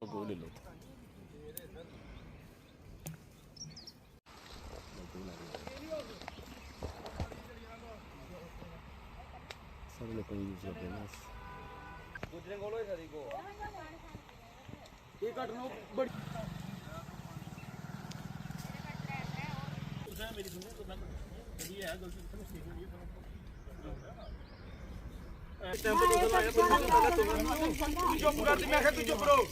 ले लो। सारे लोग यूज करते हैं गुजरे बोलो सरी को एक घटना बड़ी मेरी सुनिए तो मैं ये है गलती से सीखना ये टाइम पे तो आया तुम चुप कर दी मैं कह तू चुप रहो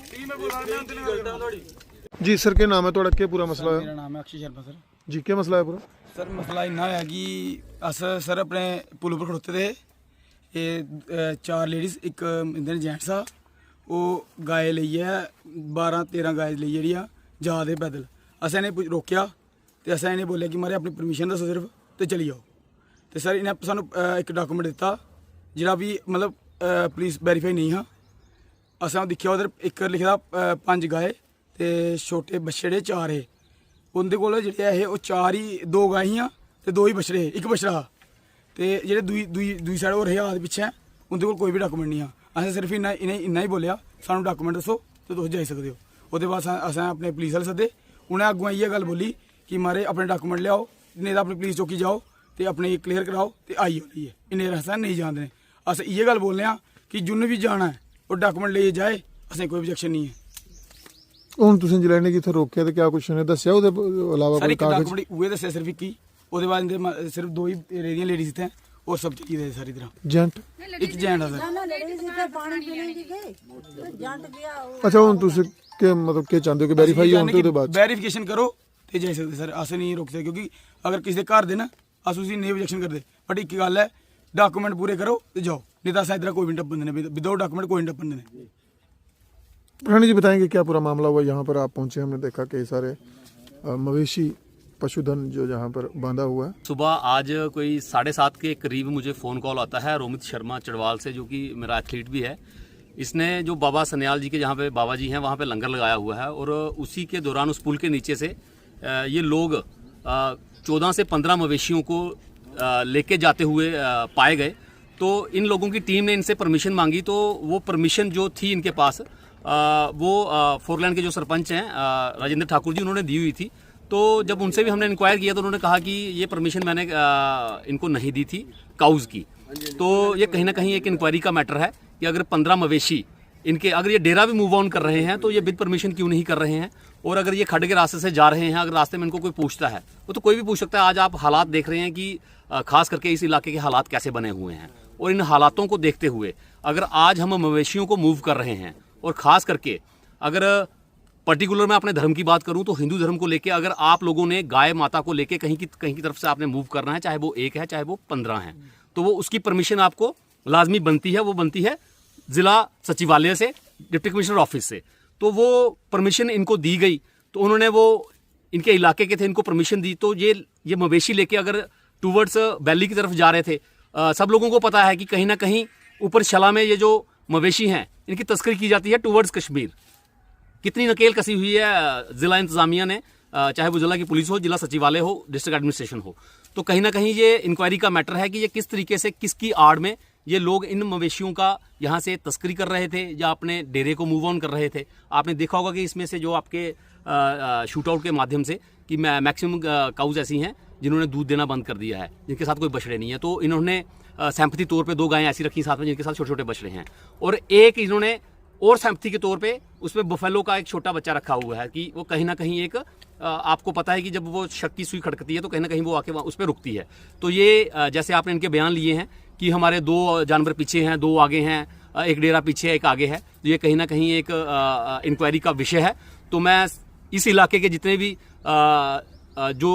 टीम में बुला रहे हैं गलती थोड़ी जी सर के नाम है थोड़ा के पूरा मसला है? मेरा नाम है अक्षय शर्मा सर। जी क्या मसला है पूरा? सर मसला इन्ना है कि अस सर अपने पुल उपर खड़ोते थे, ये 4 लेडीज़ एक इंदर जेंट्स आ वो गाय लेइयै 12-13 गाय लेइयै जेह्ड़ियां जा दे पैदल। असें इन्हें रोकेआ ते असें इन्हें बोलेआ कि मारे अपनी परमिशन दस्सो सिर्फ ते चली जाओ। ते सर इन्हें सानू एक डॉक्यूमेंट दित्ता जेह्ड़ा भी मतलब पुलिस वेरीफाई नहीं हा। असें दिक्खेआ उधर एक लिखे दा 5 गाय ते छोटे बछड़े 4 हे। उंदे कोल जेह्ड़े ऐ ओह् 4 ही 2 गाय हियां ते 2 ही बछड़े हे, एक बछड़ा हा ते जेह्ड़े दूई साइड होर हे हाथ पिच्छे उंदे कोल कोई भी डॉक्यूमेंट नहीं हा। असें सिर्फ इन्ना ही बोलेआ सानू डॉक्यूमेंट दस्सो ते तुस जाई सकदे हो। ओह्दे बाद असें अपने पुलिस आह्ले सद्दे, उ'नें अग्गुआं इ'यै गल्ल बोली कि मारे अपने डॉक्यूमेंट लेआओ नेईं तां अपनी पुलिस चौकी जाओ ते अपने क्लियर कराओ ते आई जाओ लेइयै। इन्ने असें नहीं जान देने। अस इ'यै गल्ल बोलने आं कि जिन्ने भी जाना है ओह् डॉक्यूमेंट लेइयै जाए, असें कोई ऑब्जेक्शन नहीं है। ਹੁਣ ਤੁਸੀਂ ਜਿਲ੍ਹੇ ਨੇ ਕਿੱਥੇ ਰੋਕਿਆ ਤੇ ਕਿਆ ਕੁਛ ਨੇ ਦੱਸਿਆ ਉਹਦੇ ਇਲਾਵਾ सर ਕੋਈ एक ਕਾਗਜ਼? डॉक्यूमेंट उहे दस्सेआ सिर्फ इक ही। ओह्दे बाद इंदे सिर्फ 2 ही रेहदियां लेडीज इत्थै और सब चली गेदे सारी तरह। ਜੈਂਟ एक जेंट है सर। अच्छा ਹੁਣ ਤੁਸੀਂ ਕਿ मतलब ਕਿ ਚਾਹੁੰਦੇ ਹੋ ਕਿ ਵੈਰੀਫਾਈ ਹੋਣ ਤੋਂ ਉਹਦੇ ਬਾਅਦ वेरीफिकेशन करो ते जाई सकदे सर। अस नहीं रोक सकदे क्योंकि अगर किसी दे घर दे ना अस उसी नहीं ऑब्जेक्शन करदे, बट एक गल्ल है डॉक्यूमेंट पूरे करो ते जाओ, नहीं तो अस इधर कोई भी टप्पन देने विदाउट डॉक्यूमेंट कोई नहीं टप्पन देने। रानी जी बताएंगे क्या पूरा मामला हुआ? यहाँ पर आप पहुंचे, हमने देखा कई सारे मवेशी पशुधन जो यहाँ पर बांधा हुआ है। सुबह आज कोई 7:30 के करीब मुझे फ़ोन कॉल आता है रोमित शर्मा चढ़वाल से, जो कि मेरा एथलीट भी है। इसने जो बाबा सन्याल जी के जहाँ पे बाबा जी हैं वहाँ पे लंगर लगाया हुआ है और उसी के दौरान उस पुल के नीचे से ये लोग 14 से 15 मवेशियों को लेके जाते हुए पाए गए। तो इन लोगों की टीम ने इनसे परमिशन मांगी, तो वो परमिशन जो थी इनके पास वो फोरलैंड के जो सरपंच हैं राजेंद्र ठाकुर जी, उन्होंने दी हुई थी। तो जब उनसे भी हमने इंक्वायर किया तो उन्होंने कहा कि ये परमिशन मैंने इनको नहीं दी थी काउज़ की। तो ये कहीं ना कहीं एक इंक्वायरी का मैटर है कि अगर 15 मवेशी इनके अगर ये डेरा भी मूव ऑन कर रहे हैं तो ये विद परमिशन क्यों नहीं कर रहे हैं, और अगर ये खड्ड के रास्ते से जा रहे हैं, अगर रास्ते में इनको कोई पूछता है वो तो कोई भी पूछ सकता है। आज आप हालात देख रहे हैं कि खास करके इस इलाके के हालात कैसे बने हुए हैं, और इन हालातों को देखते हुए अगर आज हम मवेशियों को मूव कर रहे हैं, और ख़ास करके अगर पर्टिकुलर मैं अपने धर्म की बात करूं तो हिंदू धर्म को लेके अगर आप लोगों ने गाय माता को लेके कहीं की तरफ से आपने मूव करना है, चाहे वो 1 है चाहे वो 15 है, तो वो उसकी परमिशन आपको लाजमी बनती है। वो बनती है ज़िला सचिवालय से, डिप्टी कमिश्नर ऑफिस से। तो वो परमिशन इनको दी गई, तो उन्होंने वो इनके इलाके के थे, इनको परमिशन दी। तो ये मवेशी लेके अगर टूवर्ड्स वैली की तरफ जा रहे थे, सब लोगों को पता है कि कहीं ना कहीं ऊपर शला में ये जो मवेशी हैं इनकी तस्करी की जाती है टूवर्ड्स कश्मीर। कितनी नकेल कसी हुई है ज़िला इंतज़ामिया ने, चाहे वो ज़िला की पुलिस हो, जिला सचिवालय हो, डिस्ट्रिक्ट एडमिनिस्ट्रेशन हो। तो कहीं ना कहीं ये इंक्वायरी का मैटर है कि ये किस तरीके से किसकी आड़ में ये लोग इन मवेशियों का यहाँ से तस्करी कर रहे थे या अपने डेरे को मूव ऑन कर रहे थे। आपने देखा होगा कि इसमें से जो आपके शूट आउट के माध्यम से कि मैक्सिमम काउज ऐसी हैं जिन्होंने दूध देना बंद कर दिया है, जिनके साथ कोई बछड़े नहीं है। तो इन्होंने सैम्पथी तौर पे 2 गायें ऐसी रखी साथ में जिनके साथ छोटे छोटे बछड़े हैं, और एक इन्होंने और सैम्पथी के तौर पे उसमें बफेलो का एक छोटा बच्चा रखा हुआ है कि वो कहीं ना कहीं एक आपको पता है कि जब वो शक की सुई खड़कती है तो कहीं ना कहीं वो आके उस पर रुकती है। तो ये जैसे आपने इनके बयान लिए हैं कि हमारे 2 जानवर पीछे हैं, 2 आगे हैं, एक डेरा पीछे है, एक आगे है, तो ये कहीं ना कहीं एक इंक्वायरी का विषय है। तो मैं इस इलाके के जितने भी जो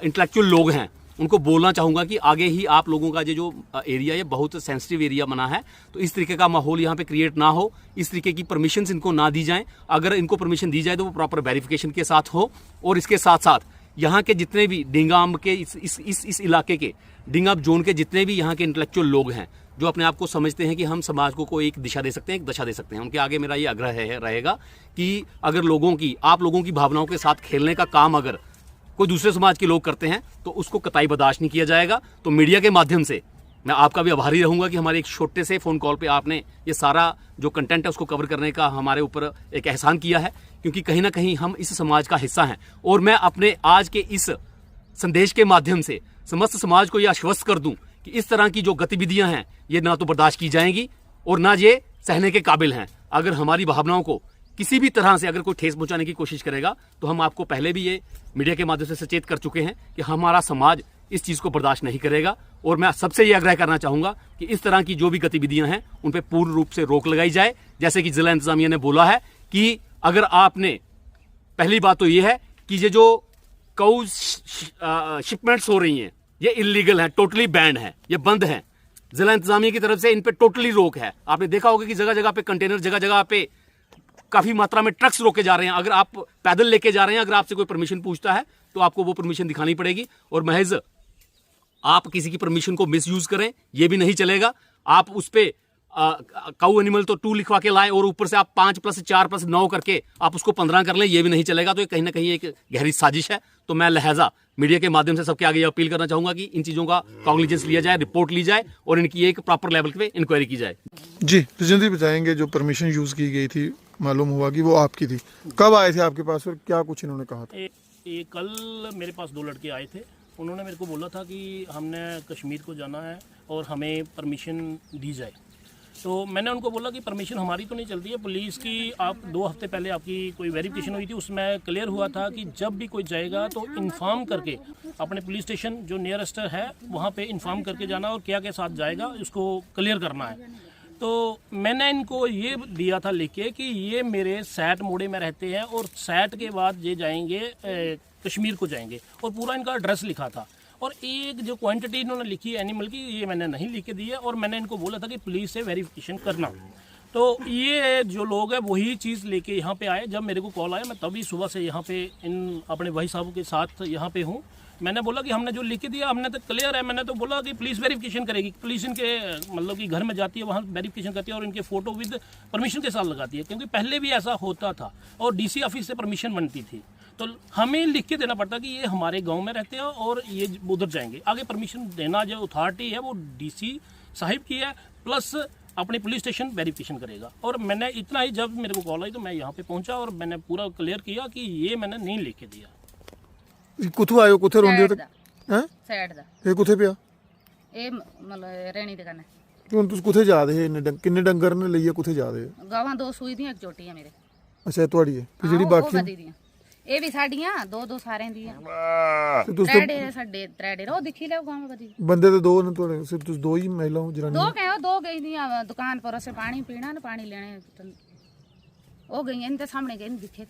इंटेलेक्चुअल लोग हैं उनको बोलना चाहूँगा कि आगे ही आप लोगों का ये जो एरिया ये बहुत सेंसिटिव एरिया बना है, तो इस तरीके का माहौल यहाँ पे क्रिएट ना हो, इस तरीके की परमिशन इनको ना दी जाएं। अगर इनको परमिशन दी जाए तो वो प्रॉपर वेरिफिकेशन के साथ हो, और इसके साथ साथ यहाँ के जितने भी डिंगाम के इस इलाके के डिंगाम जोन के जितने भी यहाँ के इंटेलेक्चुअल लोग हैं जो अपने आप को समझते हैं कि हम समाज को एक दिशा दे सकते हैं, एक दशा दे सकते हैं, उनके आगे मेरा ये आग्रह रहेगा कि अगर आप लोगों की भावनाओं के साथ खेलने का काम अगर कोई दूसरे समाज के लोग करते हैं तो उसको कतई बर्दाश्त नहीं किया जाएगा। तो मीडिया के माध्यम से मैं आपका भी आभारी रहूंगा कि हमारे एक छोटे से फ़ोन कॉल पे आपने ये सारा जो कंटेंट है उसको कवर करने का हमारे ऊपर एक एहसान किया है, क्योंकि कहीं ना कहीं हम इस समाज का हिस्सा हैं। और मैं अपने आज के इस संदेश के माध्यम से समस्त समाज को ये आश्वस्त कर दूं कि इस तरह की जो गतिविधियां हैं ये ना तो बर्दाश्त की जाएंगी और ना ये सहने के काबिल हैं। अगर हमारी भावनाओं को किसी भी तरह से अगर कोई ठेस पहुंचाने की कोशिश करेगा तो हम आपको पहले भी ये मीडिया के माध्यम से सचेत कर चुके हैं कि हमारा समाज इस चीज़ को बर्दाश्त नहीं करेगा। और मैं सबसे ये आग्रह करना चाहूँगा कि इस तरह की जो भी गतिविधियां हैं उन पर पूर्ण रूप से रोक लगाई जाए। जैसे कि जिला इंतजामिया ने बोला है कि अगर आपने, पहली बात तो ये है कि ये जो काउ शिपमेंट्स हो रही हैं ये इलीगल हैं, टोटली बैंड है, ये बंद है। जिला इंतजामिया की तरफ से इन पे टोटली रोक है। आपने देखा होगा कि जगह जगह पे कंटेनर, जगह जगह पे काफी मात्रा में ट्रक्स रोके जा रहे हैं। अगर आप पैदल लेके जा रहे हैं, अगर आपसे कोई परमिशन पूछता है तो आपको वो परमिशन दिखानी पड़ेगी। और महज आप किसी की परमिशन को मिसयूज करें ये भी नहीं चलेगा। आप उस पे काऊ एनिमल तो 2 लिखवा के लाएं और ऊपर से आप 5+4+9 करके आप उसको 15 कर लें, ये भी नहीं चलेगा। तो ये कहीं ना कहीं एक गहरी साजिश है। तो मैं लिहाजा मीडिया के माध्यम से सबके आगे ये अपील करना चाहूंगा कि इन चीजों का कॉग्निजेंस लिया जाए, रिपोर्ट ली जाए और इनकी एक प्रॉपर लेवल पे इंक्वायरी की जाए। जी राजेंद्र जी बताएंगे, जो परमिशन यूज़ की गई थी मालूम हुआ कि वो आपकी थी, कब आए थे आपके पास और क्या कुछ इन्होंने कहा था? ये कल मेरे पास 2 लड़के आए थे। उन्होंने मेरे को बोला था कि हमने कश्मीर को जाना है और हमें परमिशन दी जाए। तो मैंने उनको बोला कि परमिशन हमारी तो नहीं चलती है, पुलिस की। आप 2 हफ्ते पहले आपकी कोई वेरिफिकेशन हुई थी, उसमें क्लियर हुआ था कि जब भी कोई जाएगा तो इन्फॉर्म करके अपने पुलिस स्टेशन जो नियरेस्ट है वहाँ पे इन्फॉर्म करके जाना और क्या के साथ जाएगा उसको क्लियर करना है। तो मैंने इनको ये दिया था लिखे कि ये मेरे सैट मोड़े में रहते हैं और सैट के बाद ये जाएंगे कश्मीर को जाएंगे, और पूरा इनका एड्रेस लिखा था। और एक जो क्वांटिटी इन्होंने लिखी एनिमल की, ये मैंने नहीं लिख के दी है। और मैंने इनको बोला था कि पुलिस से वेरिफिकेशन करना। तो ये जो लोग हैं वही चीज़ लेके यहाँ पे आए। जब मेरे को कॉल आया मैं तभी सुबह से यहाँ पे इन अपने भाई साहब के साथ यहाँ पे हूँ। मैंने बोला कि हमने जो लिख के दिया हमने तो क्लियर है। मैंने तो बोला कि पुलिस वेरिफिकेशन करेगी। पुलिस इनके मतलब कि घर में जाती है, वहाँ वेरिफिकेशन करती है और इनके फ़ोटो विद परमिशन के साथ लगाती है, क्योंकि पहले भी ऐसा होता था और डीसी ऑफिस से परमिशन बनती थी। तो हमें लिख के देना पड़ता कि ये हमारे गांव में रहते हैं और ये उधर जाएंगे। आगे परमिशन देना जो अथॉरिटी है वो डीसी साहिब की है, प्लस अपने पुलिस स्टेशन वेरिफिकेशन करेगा। और मैंने इतना ही, जब मेरे को कॉल आई तो मैं यहाँ पे पहुँचा और मैंने पूरा क्लियर किया कि ये मैंने नहीं लिख के दिया। कुथू आयो कुथे रोंदे हो हैं साइड दा ये कुथे पिया ਇਹ ਮਤਲਬ ਰਹਿਣੀ ਦੇ ਕਨੇ ਹੁਣ ਤੁਸੀਂ ਕੁਥੇ ਜਾ ਰਹੇ ਇੰਨੇ ਕਿੰਨੇ ਡੰਗਰ ਨੇ ਲਈਏ ਕੁਥੇ ਜਾ ਰਹੇ? ਗਾਵਾਂ 2 ਸੂਈ ਦੀਆਂ, ਇੱਕ ਝੋਟੀ ਆ ਮੇਰੇ। ਅੱਛਾ ਇਹ ਤੁਹਾਡੀ ਹੈ ਤੇ ਜਿਹੜੀ ਬਾਕੀ ਇਹ ਵੀ ਸਾਡੀਆਂ 2-2 ਸਾਰਿਆਂ ਦੀਆਂ। ਤੇ ਤੁਸੀਂ ਤਰੇੜੇ ਸਾਡੇ ਤਰੇੜੇ ਰੋ ਦਿਖੀ ਲਓ ਗਾਵਾਂ ਬਦੀ। ਬੰਦੇ ਤੇ 2 ਨੇ ਤੁਹਾਡੇ, ਸਿਰ ਤੁਸੀਂ 2 ਹੀ ਮਹਿਲਾ ਹੋ ਜਰਾਨੀ? 2 ਕਹੋ 2 ਗਈ ਦੀਆਂ ਦੁਕਾਨ ਪਰ ਅਸੀਂ ਪਾਣੀ ਪੀਣਾ ਨਾ ਪਾਣੀ ਲੈਣੇ ਉਹ ਗਈਆਂ ਇਹਨਾਂ ਦੇ ਸਾਹਮਣੇ ਗਏ ਦਿਖੇ।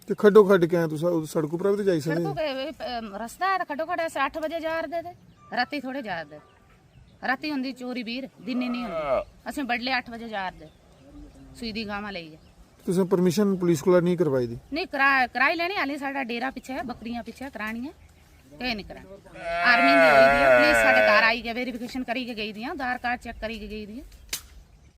ਤੇ ਖੱਡੋ ਖੱਡ ਕੇ ਆਏ ਤੁਸੀਂ ਸੜਕ ਉੱਪਰ ਵੀ ਜਾਈ ਸਕਦੇ? ਸੜਕੋਂ ਕੇ ਰਸਤਾ ਹੈ ਖੱਡੋ ਖੱਡ 8 ਵਜੇ ਜਾ ਰਹੇ ਤੇ ਰਾਤੀ ਥੋੜੇ ਜਾ ਰਹੇ। ਰਾਤੀ ਹੁੰਦੀ ਚੋਰੀ ਵੀਰ, ਦਿਨੇ ਨਹੀਂ ਹੁੰਦੀ। ਅਸੀਂ ਬੜਲੇ 8 ਵਜੇ ਜਾ ਰਹੇ ਸੂਈ ਦੀ ਗਾਵਾਂ ਲਈ। ਤੁਸੀਂ ਪਰਮਿਸ਼ਨ ਪੁਲਿਸ ਕੋਲ ਨਹੀਂ ਕਰਵਾਈ ਦੀ? ਨਹੀਂ ਕਰਾਈ ਲੈਣੀ ਹਾਲੇ। ਸਾਡਾ ਡੇਰਾ ਪਿੱਛੇ ਹੈ, ਬੱਕਰੀਆਂ ਪਿੱਛੇ ਕਰਾਣੀ ਹੈ, ਕਹੇ ਨਹੀਂ ਕਰਾਣੀ। ਆਰਮੀ ਦੀ ਹੋਈ ਦੀ ਪੁਲਿਸ ਸਾਡੇ ਘਰ ਆਈ ਕੇ वेरिफिकेशन करी के गई दी, आधार कार्ड चेक करी के गई दी।